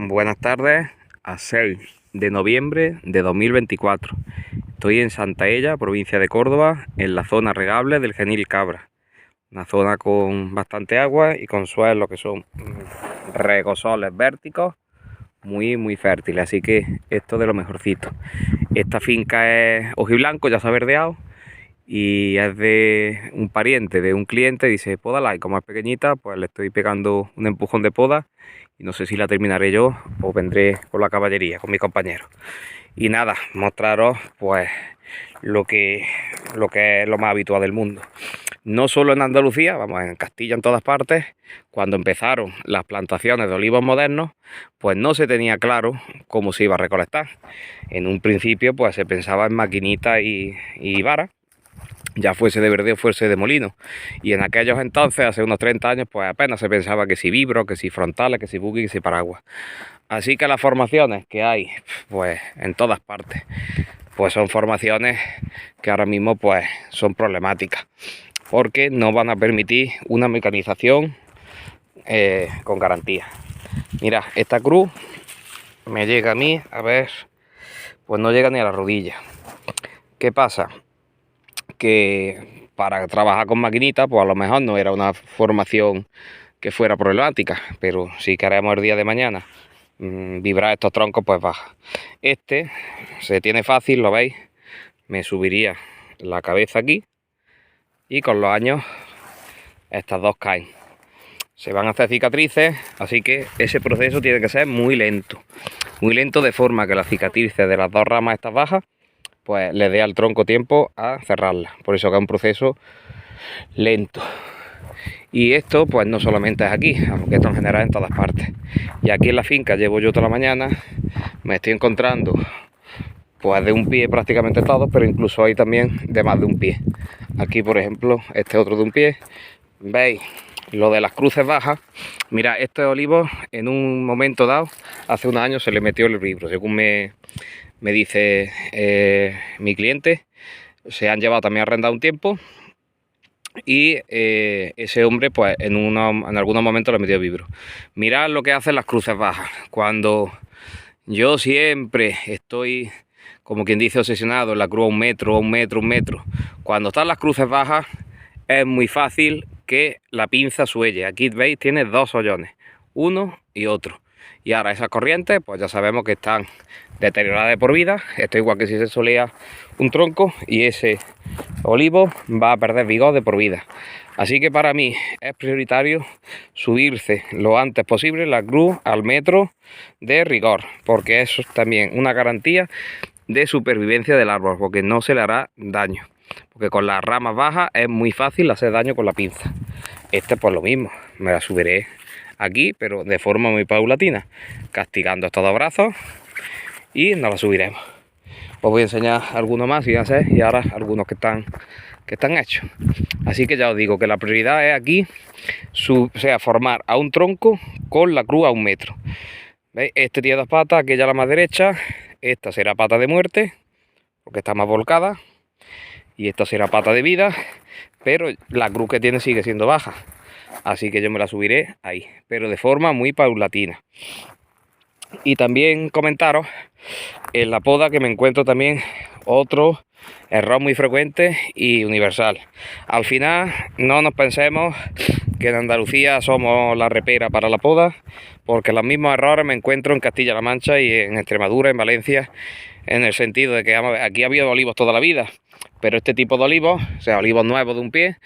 Buenas tardes, a 6 de noviembre de 2024. Estoy en Santaella, provincia de Córdoba, en la zona regable del Genil Cabra. Una zona con bastante agua y con suelos que son regosoles vérticos, muy fértiles. Así que esto de lo mejorcito. Esta finca es ojiblanco, ya se ha verdeado. Y es de un pariente, de un cliente, dice pódala, y como es pequeñita, pues le estoy pegando un empujón de poda y no sé si la terminaré yo o vendré con la caballería, con mis compañeros. Y nada, mostraros pues lo que es lo más habitual del mundo. No solo en Andalucía, vamos, en Castilla, en todas partes, cuando empezaron las plantaciones de olivos modernos, pues no se tenía claro cómo se iba a recolectar. En un principio pues se pensaba en maquinitas y varas, ya fuese de verdeo, fuese de molino. Y en aquellos entonces, hace unos 30 años, pues apenas se pensaba que si vibro, que si frontales, que si buggy, que si paraguas. Así que las formaciones que hay, pues en todas partes, pues son formaciones que ahora mismo pues son problemáticas, porque no van a permitir una mecanización con garantía. Mira, esta cruz me llega a mí, a ver, pues no llega ni a la rodilla. ¿Qué pasa? Que para trabajar con maquinitas, pues a lo mejor no era una formación que fuera problemática, pero si queremos el día de mañana vibrar estos troncos, pues baja. Este se tiene fácil, lo veis, me subiría la cabeza aquí y con los años estas dos caen. Se van a hacer cicatrices, así que ese proceso tiene que ser muy lento, de forma que las cicatrices de las dos ramas estas bajas pues le dé al tronco tiempo a cerrarla. Por eso que es un proceso lento. Y esto pues no solamente es aquí, aunque esto en general en todas partes. Y aquí en la finca llevo yo toda la mañana, me estoy encontrando pues de un pie prácticamente todos, pero incluso hay también de más de un pie. Aquí por ejemplo, este otro de un pie. ¿Veis? Lo de las cruces bajas. Mira, este olivo en un momento dado, hace unos años se le metió el vibro, según me dice mi cliente. Se han llevado también arrendado un tiempo y ese hombre pues en algunos momentos le metió vibro. Mirad lo que hacen las cruces bajas. Cuando yo siempre estoy, como quien dice, obsesionado en la cruz a un metro, cuando están las cruces bajas es muy fácil que la pinza suelle. Aquí veis, tiene dos hoyones, uno y otro. Y ahora esas corrientes pues ya sabemos que están deterioradas de por vida. Esto igual que si se solea un tronco, y ese olivo va a perder vigor de por vida. Así que para mí es prioritario subirse lo antes posible la cruz al metro de rigor, porque eso es también una garantía de supervivencia del árbol, porque no se le hará daño, porque con las ramas bajas es muy fácil hacer daño con la pinza. Este pues lo mismo, me la subiré aquí, pero de forma muy paulatina, castigando estos dos brazos, y nos la subiremos. Os voy a enseñar algunos más, y ahora algunos que están hechos. Así que ya os digo que la prioridad es aquí, formar a un tronco con la cruz a un metro. ¿Veis? Este tiene dos patas, aquella la más derecha, esta será pata de muerte, porque está más volcada, y esta será pata de vida, pero la cruz que tiene sigue siendo baja. Así que yo me la subiré ahí, pero de forma muy paulatina. Y también comentaros en la poda que me encuentro también otro error muy frecuente y universal. Al final no nos pensemos que en Andalucía somos la repera para la poda, porque los mismos errores me encuentro en Castilla-La Mancha y en Extremadura, en Valencia, en el sentido de que aquí ha habido olivos toda la vida, pero este tipo de olivos, o sea, olivos nuevos de un pie,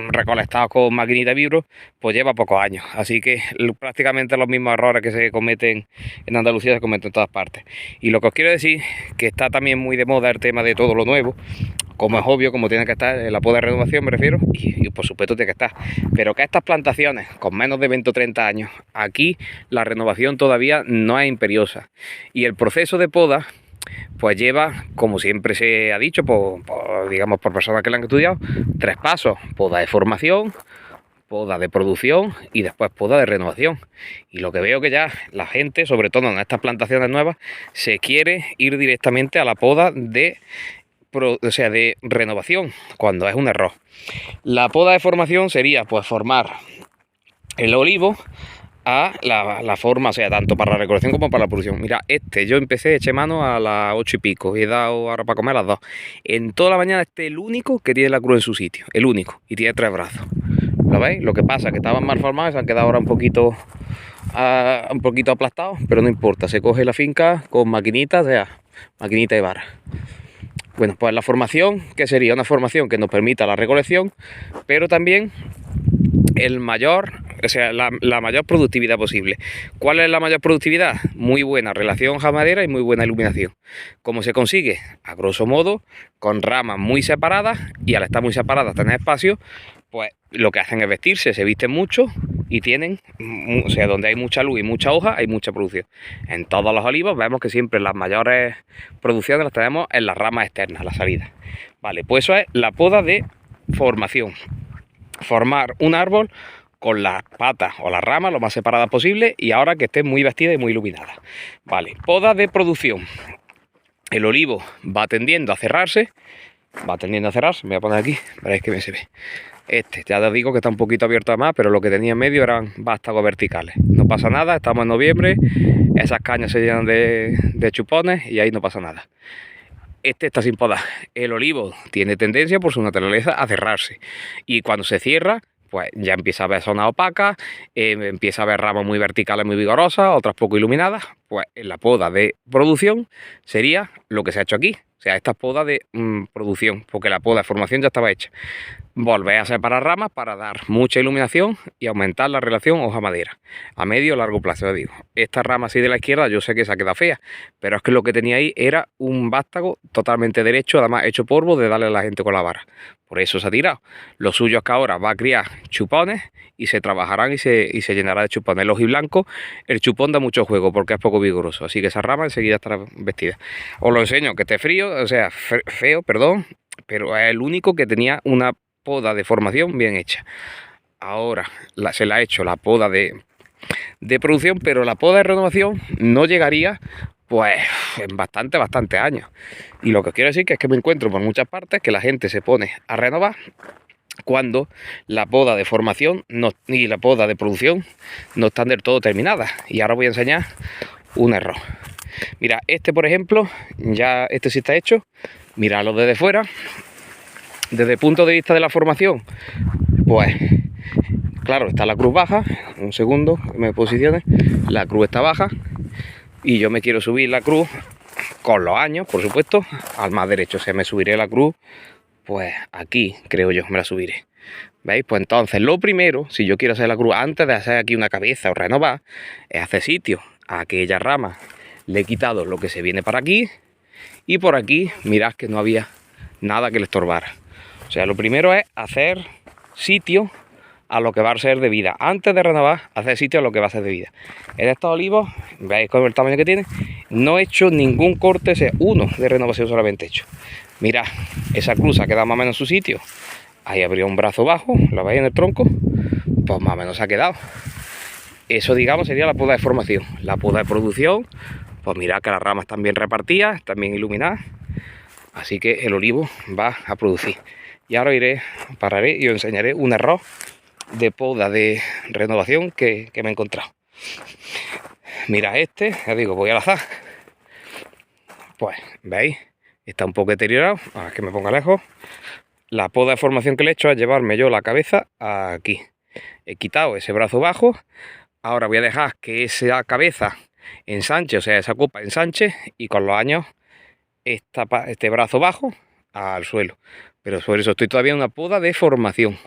recolectados con maquinita de vibro, pues lleva pocos años. Así que prácticamente los mismos errores que se cometen en Andalucía se cometen en todas partes. Y lo que os quiero decir, que está también muy de moda el tema de todo lo nuevo, como es obvio, como tiene que estar en la poda de renovación, me refiero, y por supuesto tiene que estar. Pero que estas plantaciones con menos de 20 o 30 años, aquí la renovación todavía no es imperiosa. Y el proceso de poda pues lleva, como siempre se ha dicho, digamos por personas que lo han estudiado, 3 pasos: poda de formación, poda de producción y después poda de renovación. Y lo que veo que ya la gente, sobre todo en estas plantaciones nuevas, se quiere ir directamente a la poda de renovación, cuando es un error. La poda de formación sería pues formar el olivo a la forma, o sea, tanto para la recolección como para la producción. Mira, yo eché mano a las 8 y pico, y he dado ahora para comer a las 2. En toda la mañana es el único que tiene la cruz en su sitio, el único, y tiene 3 brazos. ¿Lo veis? Lo que pasa es que estaban mal formados y se han quedado ahora un poquito aplastados, pero no importa, se coge la finca con maquinitas, o sea, maquinita y vara. Bueno, pues la formación, que sería una formación que nos permita la recolección, pero también la mayor productividad posible. ¿Cuál es la mayor productividad? Muy buena relación hoja-madera y muy buena iluminación. ¿Cómo se consigue? A grosso modo, con ramas muy separadas, y al estar muy separadas tener espacio, pues lo que hacen es vestirse, se visten mucho y tienen, o sea, donde hay mucha luz y mucha hoja, hay mucha producción. En todos los olivos vemos que siempre las mayores producciones las tenemos en las ramas externas, las salidas. Vale, pues eso es la poda de formación. Formar un árbol con las patas o las ramas lo más separadas posible y ahora que esté muy vestida y muy iluminada. Vale, poda de producción. El olivo va tendiendo a cerrarse, me voy a poner aquí, veréis que bien se ve. Ya os digo que está un poquito abierto a más, pero lo que tenía en medio eran vástagos verticales. No pasa nada, estamos en noviembre, esas cañas se llenan de chupones y ahí no pasa nada. Está sin podar. El olivo tiene tendencia por su naturaleza a cerrarse, y cuando se cierra, pues ya empieza a haber zonas opacas, empieza a haber ramas muy verticales, muy vigorosas, otras poco iluminadas. Pues en la poda de producción sería lo que se ha hecho aquí. O sea, esta es poda de producción, porque la poda de formación ya estaba hecha. Volver a separar ramas para dar mucha iluminación y aumentar la relación hoja-madera a medio o largo plazo. Digo, esta rama así de la izquierda yo sé que se ha quedado fea, pero es que lo que tenía ahí era un vástago totalmente derecho, además hecho polvo de darle a la gente con la vara. Por eso se ha tirado. Lo suyo es que ahora va a criar chupones y se trabajarán y se llenará de chupones. El ojiblanco, el chupón da mucho juego porque es poco vigoroso, así que esa rama enseguida estará vestida. Os lo enseño, que esté frío, o sea, feo, perdón, pero es el único que tenía una poda de formación bien hecha. Ahora se la ha hecho la poda de producción, pero la poda de renovación no llegaría pues en bastante años. Y lo que quiero decir es que me encuentro por muchas partes que la gente se pone a renovar cuando la poda de formación y la poda de producción no están del todo terminadas. Y ahora voy a enseñar un error. Mira, por ejemplo, ya sí está hecho. Míralo desde fuera. Desde el punto de vista de la formación, pues claro, está la cruz baja. Un segundo, que me posicione. La cruz está baja y yo me quiero subir la cruz con los años, por supuesto, al más derecho. O sea, me subiré la cruz, pues aquí, creo yo, me la subiré. ¿Veis? Pues entonces, lo primero, si yo quiero hacer la cruz antes de hacer aquí una cabeza o renovar, es hacer sitio a aquella rama. Le he quitado lo que se viene para aquí, y por aquí, mirad que no había nada que le estorbara. O sea, lo primero es hacer sitio a lo que va a ser de vida. Antes de renovar, hacer sitio a lo que va a ser de vida. En estos olivos, veis con el tamaño que tiene, no he hecho ningún corte, o sea, uno de renovación solamente hecho. Mirad, esa cruz ha quedado más o menos en su sitio. Ahí abrió un brazo bajo, lo veis en el tronco, pues más o menos se ha quedado. Eso, digamos, sería la poda de formación. La poda de producción, pues mirad que las ramas están bien repartidas, están bien iluminadas. Así que el olivo va a producir. Y ahora pararé y os enseñaré un error de poda de renovación que me he encontrado. Mira, ya digo, voy al azar. Pues, ¿veis? Está un poco deteriorado. A que me ponga lejos. La poda de formación que le he hecho es llevarme yo la cabeza aquí. He quitado ese brazo bajo. Ahora voy a dejar que esa cabeza ensanche, o sea, esa copa ensanche, y con los años este brazo bajo al suelo. Pero sobre eso estoy todavía en una poda de formación,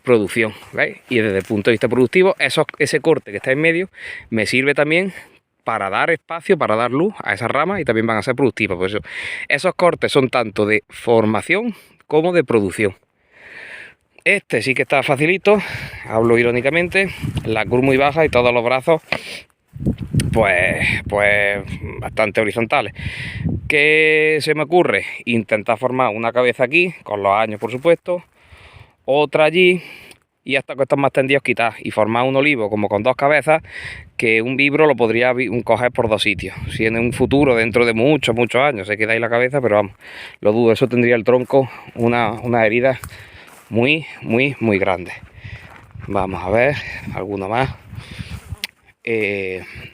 producción, ¿veis? Y desde el punto de vista productivo, ese corte que está en medio me sirve también para dar espacio, para dar luz a esas ramas, y también van a ser productivas. Por eso esos cortes son tanto de formación como de producción. Sí que está facilito, hablo irónicamente, la cruz muy baja y todos los brazos pues bastante horizontales. ¿Qué se me ocurre? Intentar formar una cabeza aquí, con los años por supuesto, otra allí, y hasta que están más tendidos quitar, y formar un olivo como con dos cabezas, que un vibro lo podría coger por dos sitios. Si en un futuro, dentro de muchos años, se queda ahí la cabeza, pero vamos, lo dudo. Eso tendría el tronco una herida muy grande. Vamos a ver, alguno más.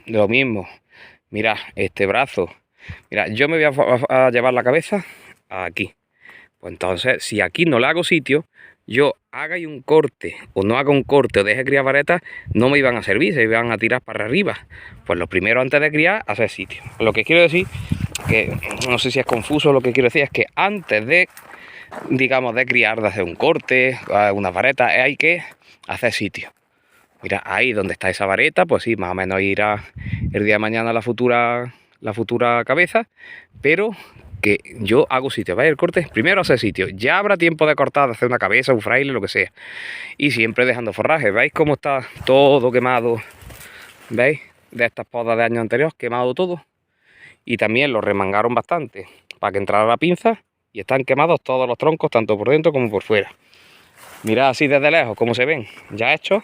Lo mismo. Mirad, este brazo. Mira, yo me voy a llevar la cabeza aquí. Pues entonces, si aquí no le hago sitio, yo haga un corte o no haga un corte o deje criar varetas, no me iban a servir, se iban a tirar para arriba. Pues lo primero antes de criar, hacer sitio. Lo que quiero decir, que no sé si es confuso, lo que quiero decir es que antes de, digamos, de criar, de hacer un corte, una vareta, hay que hacer sitio. Mira, ahí donde está esa vareta, pues sí, más o menos irá el día de mañana la futura cabeza, pero que yo hago sitio, ¿veis? El corte, primero hacer sitio, ya habrá tiempo de cortar, de hacer una cabeza, un fraile, lo que sea, y siempre dejando forraje. ¿Veis cómo está todo quemado? ¿Veis? De estas podas de años anteriores, quemado todo, y también lo remangaron bastante para que entrara la pinza, y están quemados todos los troncos, tanto por dentro como por fuera. Mirad así desde lejos cómo se ven, ya hechos.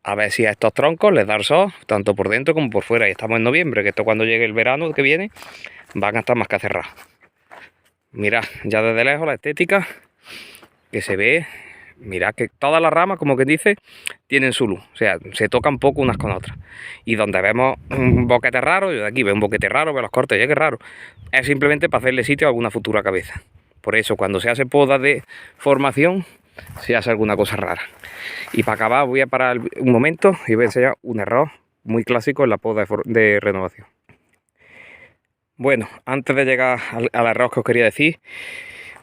A ver si a estos troncos les da el sol, tanto por dentro como por fuera. Y estamos en noviembre, que esto cuando llegue el verano que viene, van a estar más que cerrados. Mirad, ya desde lejos la estética que se ve. Mirad que todas las ramas, como quien dice, tienen su luz. O sea, se tocan poco unas con otras. Y donde vemos un boquete raro, yo de aquí veo un boquete raro, veo los cortes, ya que raro. Es simplemente para hacerle sitio a alguna futura cabeza. Por eso, cuando se hace poda de formación, se hace alguna cosa rara. Y para acabar voy a parar un momento y voy a enseñar un error muy clásico en la poda de renovación. Bueno, antes de llegar al error que os quería decir,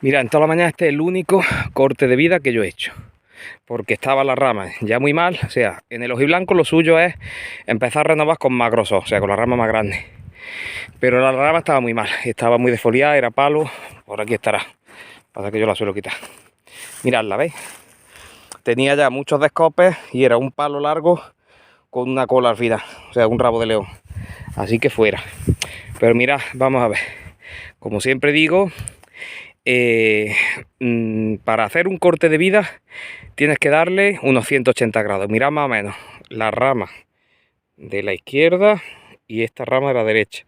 mira, en toda la mañana este es el único corte de vida que yo he hecho, porque estaba la rama ya muy mal. O sea, en el hojiblanco lo suyo es empezar a renovar con más grosor, o sea, con la rama más grande. Pero la rama estaba muy mal, estaba muy desfoliada, era palo. Por aquí estará, pasa que yo la suelo quitar. Miradla, ¿veis? Tenía ya muchos descopes y era un palo largo con una cola al final, o sea, un rabo de león. Así que fuera. Pero mirad, vamos a ver. Como siempre digo, para hacer un corte de vida tienes que darle unos 180 grados. Mirad más o menos la rama de la izquierda y esta rama de la derecha.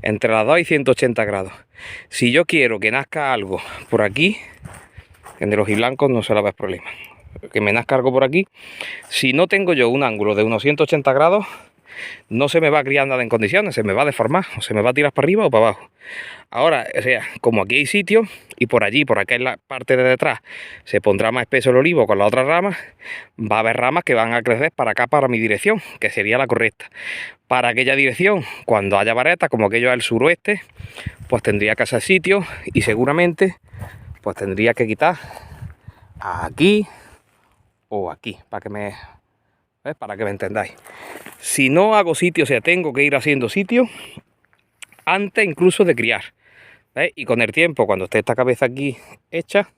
Entre las dos hay 180 grados. Si yo quiero que nazca algo por aquí, en el hojiblanco no se le va a ver problema. Que me nazca algo por aquí, si no tengo yo un ángulo de unos 180 grados, no se me va a criar nada en condiciones, se me va a deformar, o se me va a tirar para arriba o para abajo. Ahora, o sea, como aquí hay sitio, y por allí, por acá en la parte de detrás, se pondrá más espeso el olivo con la otra rama, va a haber ramas que van a crecer para acá, para mi dirección, que sería la correcta. Para aquella dirección, cuando haya varetas, como aquello es el suroeste, pues tendría que hacer sitio, y seguramente, pues tendría que quitar aquí o aquí, para que me entendáis. Si no hago sitio, o sea, tengo que ir haciendo sitio antes incluso de criar, ¿veis? Y con el tiempo, cuando esté esta cabeza aquí hecha,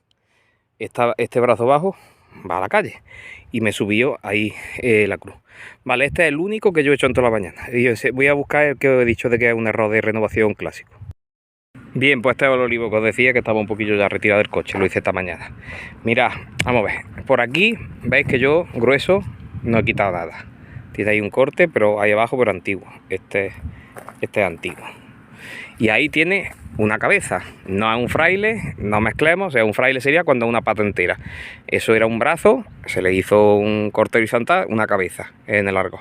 este brazo bajo va a la calle y me subió ahí la cruz. Vale, este es el único que yo he hecho en toda la mañana. Y voy a buscar el que os he dicho de que es un error de renovación clásico. Bien, pues este es el olivo que os decía, que estaba un poquillo ya retirado del coche, lo hice esta mañana. Mirad, vamos a ver, por aquí veis que yo grueso no he quitado nada. Tiene ahí un corte, pero ahí abajo, pero antiguo. Este es antiguo. Y ahí tiene una cabeza, no es un fraile, no mezclemos. O sea, un fraile sería cuando una pata entera. Eso era un brazo, se le hizo un corte horizontal, una cabeza en el largo.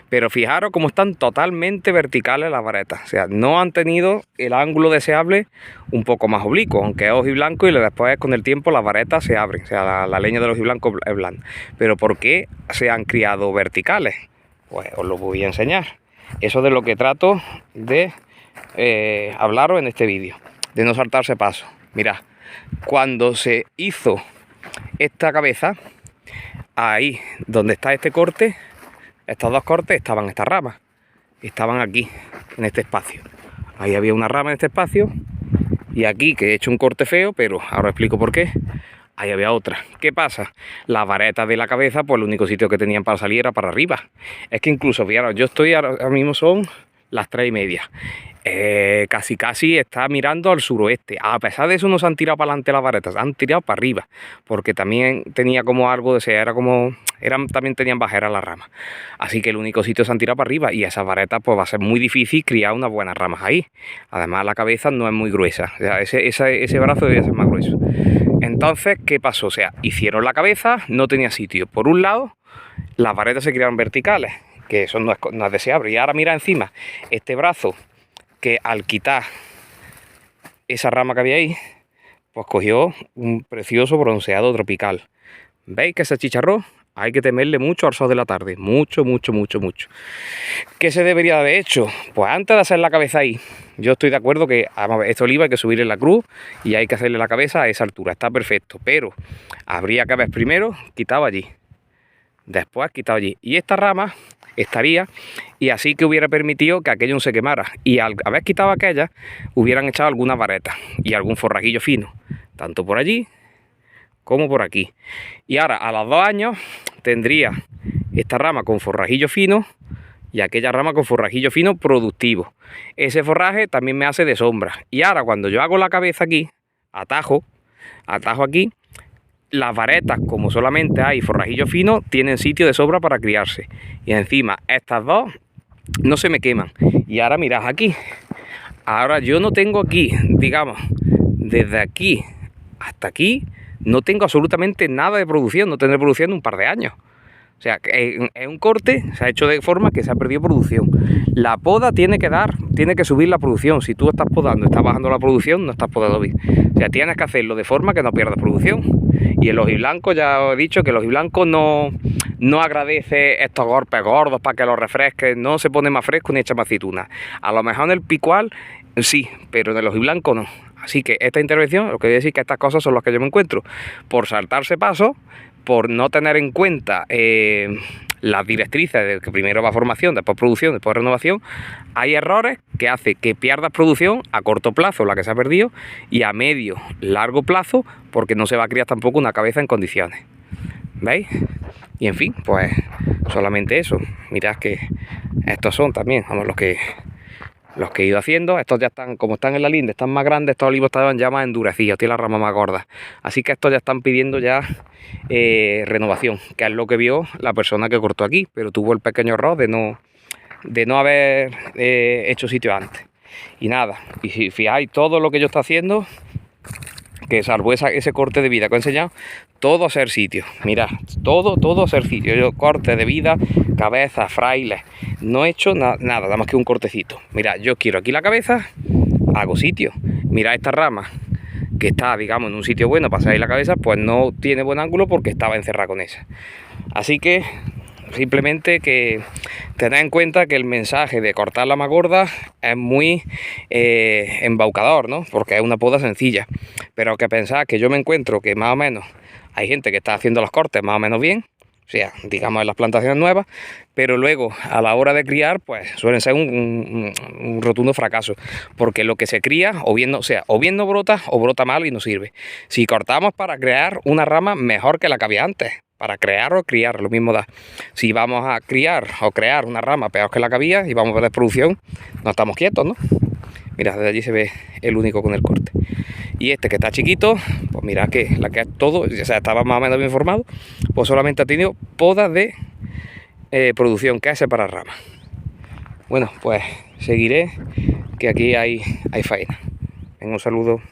Pero fijaros cómo están totalmente verticales las varetas. O sea, no han tenido el ángulo deseable un poco más oblicuo, aunque es hojiblanco y después con el tiempo las varetas se abren. O sea, la leña del hojiblanco es blanda. Pero ¿por qué se han criado verticales? Pues os lo voy a enseñar. Eso es de lo que trato de hablaros en este vídeo, de no saltarse pasos. Mirad, cuando se hizo esta cabeza, ahí donde está este corte, estos dos cortes, estaban estas ramas, estaban aquí, en este espacio. Ahí había una rama en este espacio, y aquí, que he hecho un corte feo, pero ahora explico por qué, ahí había otra. ¿Qué pasa? Las varetas de la cabeza, pues el único sitio que tenían para salir era para arriba. Es que incluso, fijaros, yo estoy ahora mismo son las 3:30. Casi está mirando al suroeste. A pesar de eso no se han tirado para adelante las varetas, se han tirado para arriba, porque también tenía como algo de ser, también tenían bajeras las ramas. Así que el único sitio se han tirado para arriba, y esas varetas pues va a ser muy difícil criar unas buenas ramas ahí. Además la cabeza no es muy gruesa, o sea, ese brazo debería ser más grueso. Entonces, ¿qué pasó? O sea, hicieron la cabeza, no tenía sitio. Por un lado, las varetas se criaron verticales, que eso no es deseable. Y ahora mira encima, este brazo, que al quitar esa rama que había ahí, pues cogió un precioso bronceado tropical. ¿Veis que se achicharró? Hay que temerle mucho al sol de la tarde, mucho. ¿Qué se debería de haber hecho? Pues antes de hacer la cabeza ahí, yo estoy de acuerdo que este olivo hay que subirle la cruz y hay que hacerle la cabeza a esa altura, está perfecto, pero habría que haber primero quitado allí, después quitado allí, y esta rama estaría, y así que hubiera permitido que aquello no se quemara, y al haber quitado aquella hubieran echado algunas varetas y algún forrajillo fino, tanto por allí como por aquí. Y ahora a los 2 años tendría esta rama con forrajillo fino y aquella rama con forrajillo fino productivo. Ese forraje también me hace de sombra. Y ahora cuando yo hago la cabeza aquí, atajo aquí, las varetas, como solamente hay forrajillo fino, tienen sitio de sobra para criarse. Y encima estas dos no se me queman. Y ahora mirad aquí. Ahora yo no tengo aquí, digamos, desde aquí hasta aquí, no tengo absolutamente nada de producción. No tendré producción en un par de años. O sea, es un corte, se ha hecho de forma que se ha perdido producción. La poda tiene que subir la producción. Si tú estás podando, estás bajando la producción, no estás podando bien. O sea, tienes que hacerlo de forma que no pierdas producción. Y el hojiblanco, ya os he dicho que el hojiblanco no agradece estos golpes gordos para que lo refresque, no se pone más fresco ni echa más aceituna. A lo mejor en el picual sí, pero en el hojiblanco no. Así que esta intervención, lo que voy a decir que estas cosas son las que yo me encuentro. Por saltarse pasos, por no tener en cuenta las directrices de que primero va formación, después producción, después renovación, hay errores que hacen que pierdas producción a corto plazo, la que se ha perdido, y a medio, largo plazo, porque no se va a criar tampoco una cabeza en condiciones. ¿Veis? Y en fin, pues solamente eso. Mirad que estos son también, vamos, los que he ido haciendo. Estos ya están, como están en la linde, están más grandes, estos olivos estaban ya más endurecidos, tienen la rama más gorda. Así que estos ya están pidiendo ya renovación, que es lo que vio la persona que cortó aquí, pero tuvo el pequeño error de no haber hecho sitio antes. Y nada, y si fijáis todo lo que yo estoy haciendo, que salvo ese corte de vida que he enseñado, todo a ser sitio. Mirad, todo a ser sitio. Yo corte de vida, cabeza, frailes, no he hecho nada más que un cortecito. Mirad, yo quiero aquí la cabeza, hago sitio. Mirad esta rama que está, digamos, en un sitio bueno para salir la cabeza, pues no tiene buen ángulo porque estaba encerrada con esa. Así que simplemente que tened en cuenta que el mensaje de cortar la más gorda es muy embaucador, ¿no? Porque es una poda sencilla. Pero que pensad que yo me encuentro que más o menos hay gente que está haciendo los cortes más o menos bien, o sea, digamos en las plantaciones nuevas, pero luego a la hora de criar, pues suelen ser un rotundo fracaso, porque lo que se cría o bien no brota o brota mal y no sirve. Si cortamos para crear una rama mejor que la que había antes, para crear o criar, lo mismo da. Si vamos a criar o crear una rama peor que la que había y vamos a ver producción, no estamos quietos, ¿no? Mira, desde allí se ve el único con el corte. Y este que está chiquito, pues mira que la que es todo, o sea, estaba más o menos bien formado, pues solamente ha tenido podas de producción, que es separar ramas. Bueno, pues seguiré, que aquí hay faena. Venga, un saludo.